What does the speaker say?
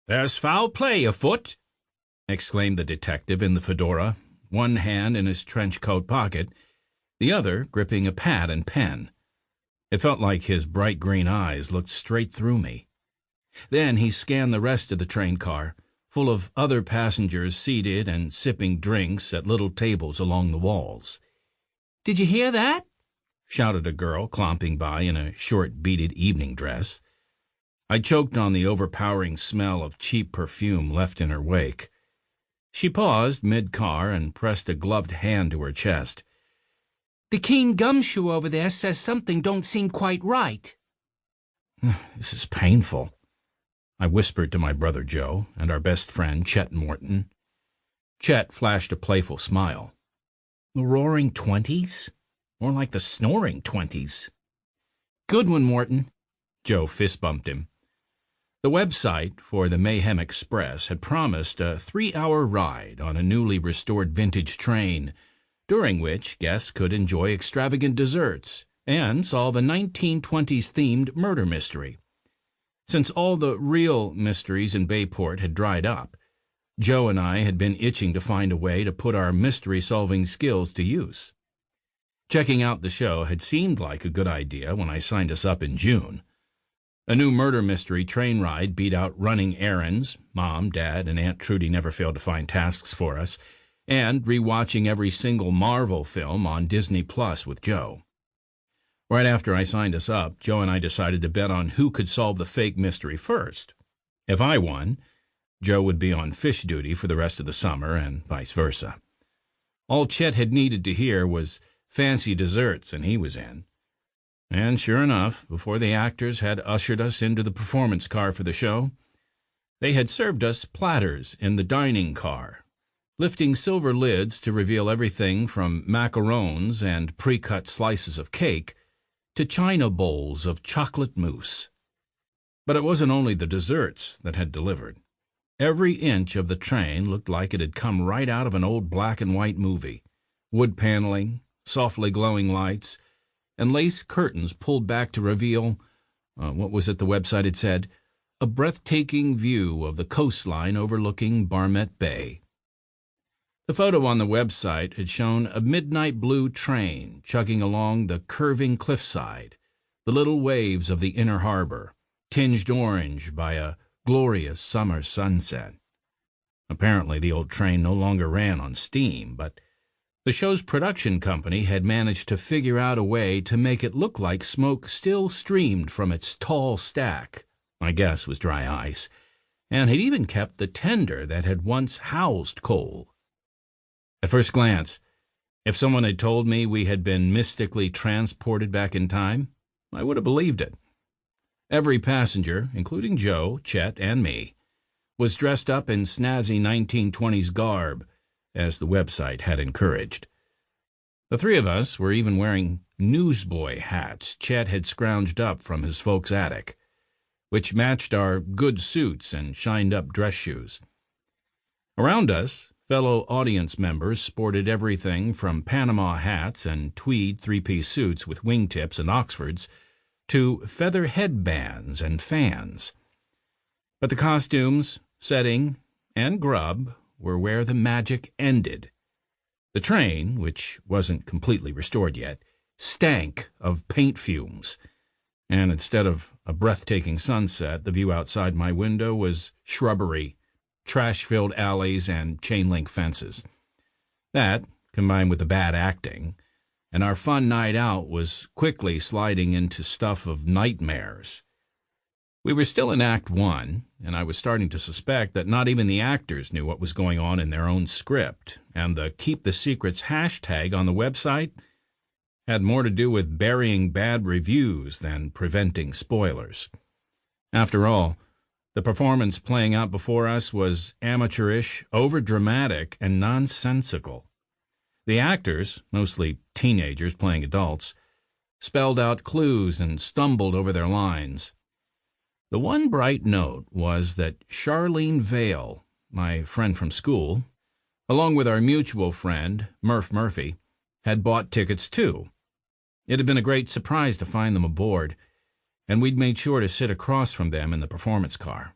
"There's foul play afoot!" exclaimed the detective in the fedora, one hand in his trench coat pocket, the other gripping a pad and pen. It felt like his bright green eyes looked straight through me. Then he scanned the rest of the train car, full of other passengers seated and sipping drinks at little tables along the walls. "Did you hear that?" shouted a girl clomping by in a short beaded evening dress. I choked on the overpowering smell of cheap perfume left in her wake. She paused mid-car and pressed a gloved hand to her chest. "The keen gumshoe over there says something don't seem quite right." "This is painful," I whispered to my brother Joe and our best friend Chet Morton. Chet flashed a playful smile. "The roaring 20s? More like the snoring 20s. "Good one, Morton." Joe fist-bumped him. The website for the Mayhem Express had promised a 3-hour ride on a newly restored vintage train, during which guests could enjoy extravagant desserts and solve a 1920s-themed murder mystery. Since all the real mysteries in Bayport had dried up, Joe and I had been itching to find a way to put our mystery-solving skills to use. Checking out the show had seemed like a good idea when I signed us up in June. A new murder mystery train ride beat out running errands. Mom, Dad, and Aunt Trudy never failed to find tasks for us, and rewatching every single Marvel film on Disney Plus with Joe. Right after I signed us up, Joe and I decided to bet on who could solve the fake mystery first. If I won, Joe would be on fish duty for the rest of the summer, and vice versa. All Chet had needed to hear was fancy desserts, and he was in. And sure enough, before the actors had ushered us into the performance car for the show, they had served us platters in the dining car, lifting silver lids to reveal everything from macarons and pre-cut slices of cake to china bowls of chocolate mousse. But it wasn't only the desserts that had delivered. Every inch of the train looked like it had come right out of an old black-and-white movie. Wood paneling, softly glowing lights, and lace curtains pulled back to reveal, what was it the website had said, a breathtaking view of the coastline overlooking Barmet Bay. The photo on the website had shown a midnight blue train chugging along the curving cliffside, the little waves of the inner harbor, tinged orange by a glorious summer sunset. Apparently the old train no longer ran on steam, but the show's production company had managed to figure out a way to make it look like smoke still streamed from its tall stack, my guess was dry ice, and had even kept the tender that had once housed coal. At first glance, if someone had told me we had been mystically transported back in time, I would have believed it. Every passenger, including Joe, Chet, and me, was dressed up in snazzy 1920s garb, as the website had encouraged. The three of us were even wearing newsboy hats Chet had scrounged up from his folks' attic, which matched our good suits and shined-up dress shoes. Around us, fellow audience members sported everything from Panama hats and tweed three-piece suits with wingtips and Oxfords to feather headbands and fans. But the costumes, setting, and grub were where the magic ended. The train, which wasn't completely restored yet, stank of paint fumes, and instead of a breathtaking sunset, the view outside my window was shrubbery, trash-filled alleys, and chain-link fences. That, combined with the bad acting, and our fun night out was quickly sliding into stuff of nightmares. We were still in Act 1, and I was starting to suspect that not even the actors knew what was going on in their own script, and the Keep the Secrets hashtag on the website had more to do with burying bad reviews than preventing spoilers. After all, the performance playing out before us was amateurish, overdramatic, and nonsensical. The actors, mostly teenagers playing adults, spelled out clues and stumbled over their lines. The one bright note was that Charlene Vale, my friend from school, along with our mutual friend, Murph Murphy, had bought tickets too. It had been a great surprise to find them aboard, and we'd made sure to sit across from them in the performance car.